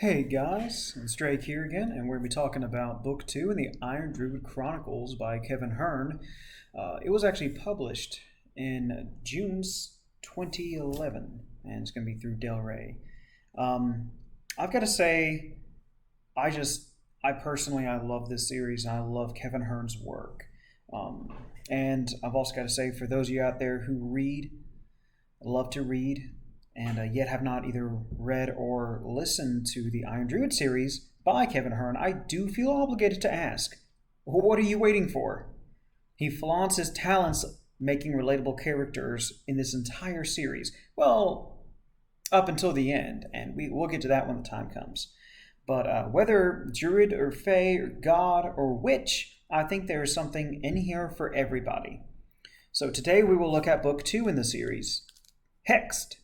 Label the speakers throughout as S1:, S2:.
S1: Hey guys, it's Drake here again, and we're going to be talking about Book 2 in the Iron Druid Chronicles by Kevin Hearn. It was actually published in June 2011, and it's going to be through Del Rey. I've got to say, I personally, I love this series, and I love Kevin Hearn's work. And I've also got to say, for those of you out there who love to read, and yet have not either read or listened to the Iron Druid series by Kevin Hearn, I do feel obligated to ask, what are you waiting for? He flaunts his talents making relatable characters in this entire series. Well, up until the end, and we'll get to that when the time comes. But whether Druid or Fae or God or Witch, I think there is something in here for everybody. So today we will look at Book 2 in the series, Hexed.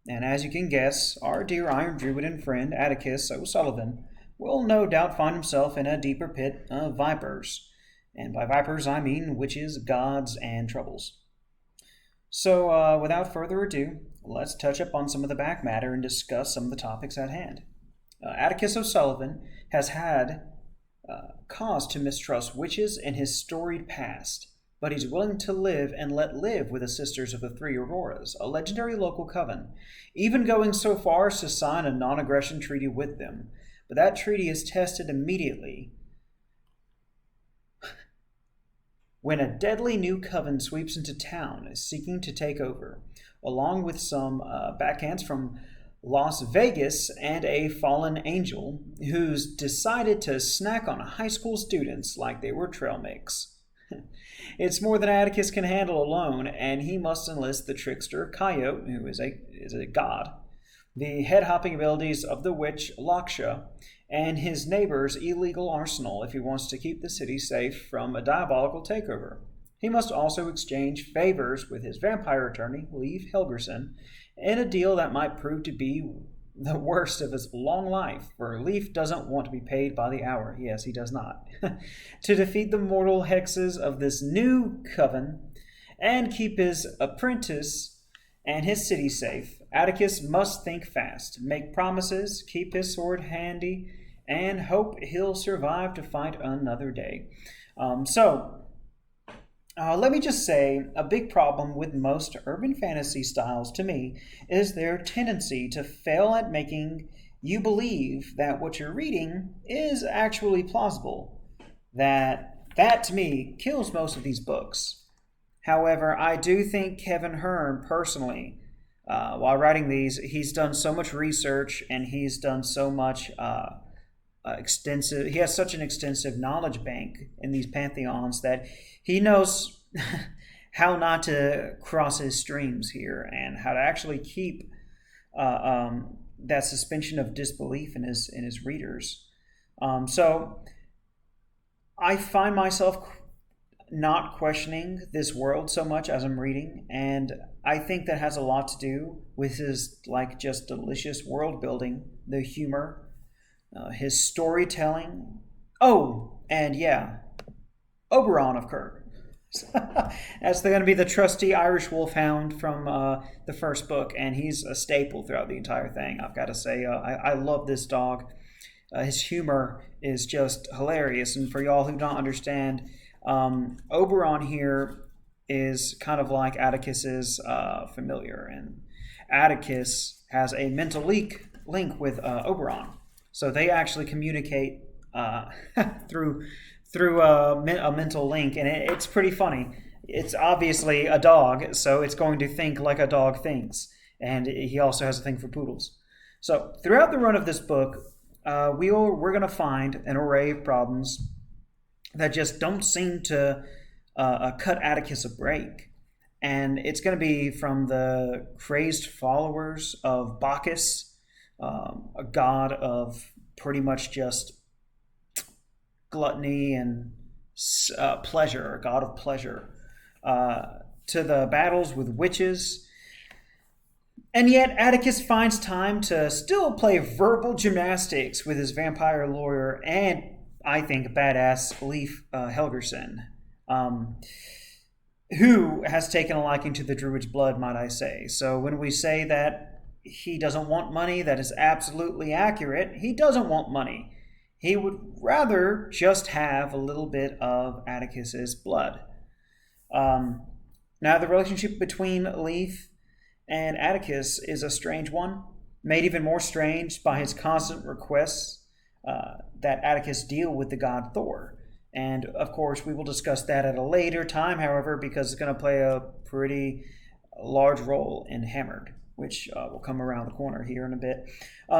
S1: And as you can guess, our dear Iron Druid and friend Atticus O'Sullivan will no doubt find himself in a deeper pit of vipers. And by vipers, I mean witches, gods, and troubles. So without further ado, let's touch up on some of the back matter and discuss some of the topics at hand. Atticus O'Sullivan has had cause to mistrust witches in his storied past, but he's willing to live and let live with the Sisters of the Three Auroras, a legendary local coven, even going so far as to sign a non-aggression treaty with them. But that treaty is tested immediately when a deadly new coven sweeps into town, seeking to take over, along with some backhands from Las Vegas and a fallen angel who's decided to snack on high school students like they were trail mix. It's more than Atticus can handle alone, and he must enlist the trickster Coyote, who is a god, the head-hopping abilities of the witch Laksha, and his neighbor's illegal arsenal if he wants to keep the city safe from a diabolical takeover. He must also exchange favors with his vampire attorney, Leif Helgerson, in a deal that might prove to be the worst of his long life, for Leif doesn't want to be paid by the hour. Yes, he does not. To defeat the mortal hexes of this new coven and keep his apprentice and his city safe, Atticus must think fast, make promises, keep his sword handy, and hope he'll survive to fight another day. Let me just say, a big problem with most urban fantasy styles to me is their tendency to fail at making you believe that what you're reading is actually plausible. That to me kills most of these books. However, I do think Kevin Hearn personally, while writing these, he's done so much research and he's done so much he has such an extensive knowledge bank in these pantheons that he knows how not to cross his streams here and how to actually keep that suspension of disbelief in his readers. So I find myself not questioning this world so much as I'm reading, and I think that has a lot to do with his just delicious world building, the humor, his storytelling. Oh, and yeah, Oberon, of course. That's going to be the trusty Irish wolfhound from the first book, and he's a staple throughout the entire thing. I've got to say, I love this dog. His humor is just hilarious, and for y'all who don't understand, Oberon here is kind of like Atticus's familiar, and Atticus has a mental link with Oberon. So they actually communicate through a mental link, and it's pretty funny. It's obviously a dog, so it's going to think like a dog thinks, and he also has a thing for poodles. So throughout the run of this book, we're going to find an array of problems that just don't seem to cut Atticus a break. And it's going to be from the crazed followers of Bacchus, a god of pretty much just gluttony and pleasure, a god of pleasure, to the battles with witches. And yet Atticus finds time to still play verbal gymnastics with his vampire lawyer and, I think, badass Leif Helgerson, who has taken a liking to the Druid's blood, might I say. So when we say that he doesn't want money. That is absolutely accurate. He doesn't want money. He would rather just have a little bit of Atticus's blood. Now, the relationship between Leif and Atticus is a strange one, made even more strange by his constant requests that Atticus deal with the god Thor. And, of course, we will discuss that at a later time, however, because it's going to play a pretty large role in Hammered, which will come around the corner here in a bit.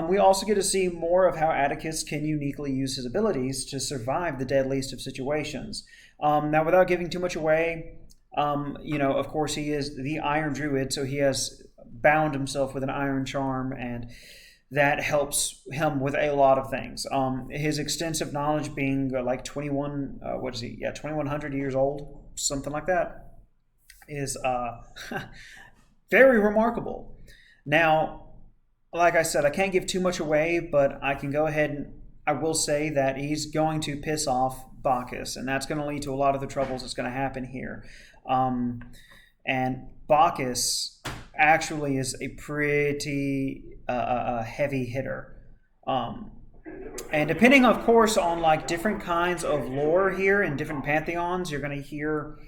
S1: We also get to see more of how Atticus can uniquely use his abilities to survive the deadliest of situations. Now, without giving too much away, of course, he is the Iron Druid, so he has bound himself with an iron charm, and that helps him with a lot of things. His extensive knowledge being like 2100 years old, something like that, is very remarkable. Now, like I said, I can't give too much away, but I can go ahead and I will say that he's going to piss off Bacchus, and that's going to lead to a lot of the troubles that's going to happen here. And Bacchus actually is a pretty heavy hitter. And depending, of course, on like different kinds of lore here in different pantheons, you're going to hear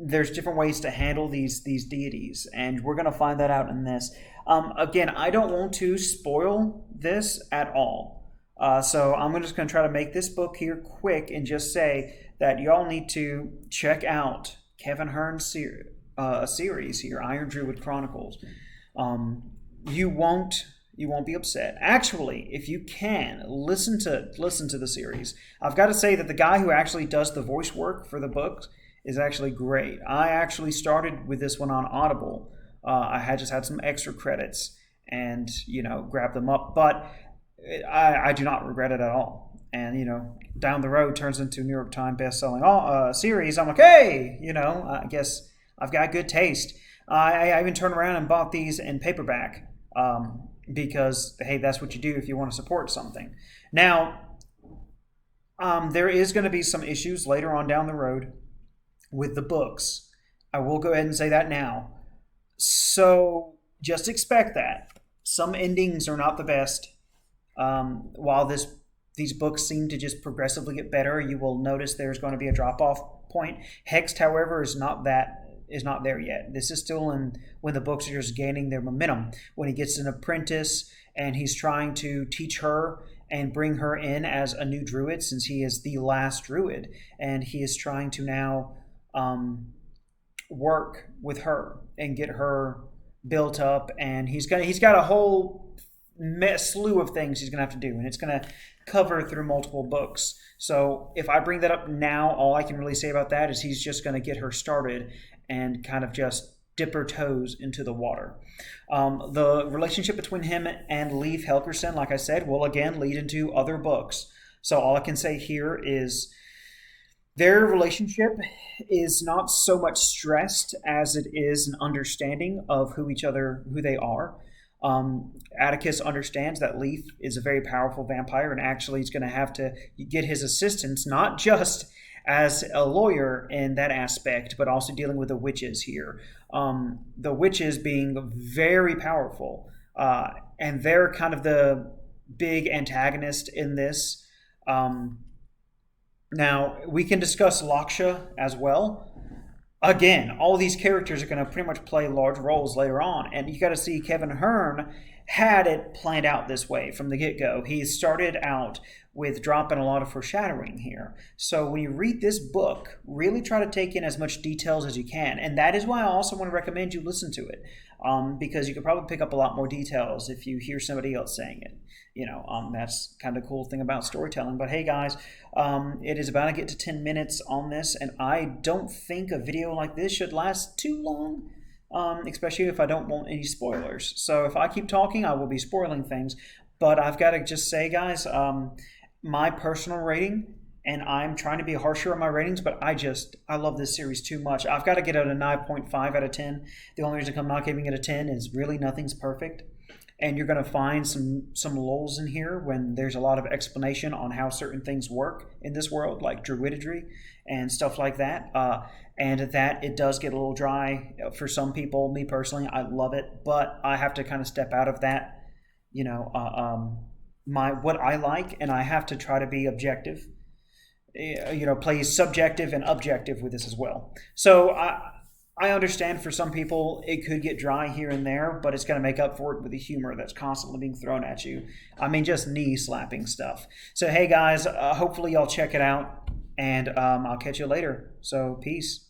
S1: there's different ways to handle these deities, and we're going to find that out in this. Again, I don't want to spoil this at all. So I'm just going to try to make this book here quick and just say that y'all need to check out Kevin Hearn's series here, Iron Druid Chronicles. You won't be upset. Actually, if you can, listen to the series. I've got to say that the guy who actually does the voice work for the books is actually great. I actually started with this one on Audible. I had some extra credits and, grabbed them up. But I do not regret it at all. And, down the road turns into New York Times best-selling series. I'm like, hey, I guess I've got good taste. I even turned around and bought these in paperback because, hey, that's what you do if you want to support something. Now, there is going to be some issues later on down the road with the books. I will go ahead and say that now. So just expect that. Some endings are not the best. While these books seem to just progressively get better, you will notice there's going to be a drop-off point. Hexed, however, is not there yet. This is still when the books are just gaining their momentum. When he gets an apprentice and he's trying to teach her and bring her in as a new druid, since he is the last druid, and he is trying to now work with her and get her built up, and he's got a whole slew of things he's gonna have to do, and it's gonna cover through multiple books. So if I bring that up now, all I can really say about that is he's just gonna get her started and kind of just dip her toes into the water. The relationship between him and Leif Helgerson, like I said, will again lead into other books. So all I can say here is their relationship is not so much stressed as it is an understanding of who they are. Atticus understands that Leif is a very powerful vampire, and actually he's going to have to get his assistance, not just as a lawyer in that aspect, but also dealing with the witches here. The witches being very powerful, and they're kind of the big antagonist in this. Now, we can discuss Laksha as well. Again, all these characters are going to pretty much play large roles later on, and you got to see Kevin Hearn had it planned out this way from the get-go. He started out with dropping a lot of foreshadowing here. So when you read this book, really try to take in as much details as you can, and that is why I also want to recommend you listen to it, because you could probably pick up a lot more details if you hear somebody else saying it. That's kind of the cool thing about storytelling. But hey guys, it is about to get to 10 minutes on this, and I don't think a video like this should last too long, especially if I don't want any spoilers. So if I keep talking, I will be spoiling things. But I've got to just say, guys, my personal rating, and I'm trying to be harsher on my ratings, but I love this series too much. I've got to get it a 9.5 out of 10. The only reason I'm not giving it a 10 is really nothing's perfect. and you're going to find some lulls in here when there's a lot of explanation on how certain things work in this world, like druidry and stuff like that. And that it does get a little dry for some people. Me personally, I love it, but I have to kind of step out of that, what I like, and I have to try to be objective. Play subjective and objective with this as well. So I understand for some people it could get dry here and there, but it's going to make up for it with the humor that's constantly being thrown at you. I mean, just knee slapping stuff. So hey guys, hopefully y'all check it out, and I'll catch you later. So peace.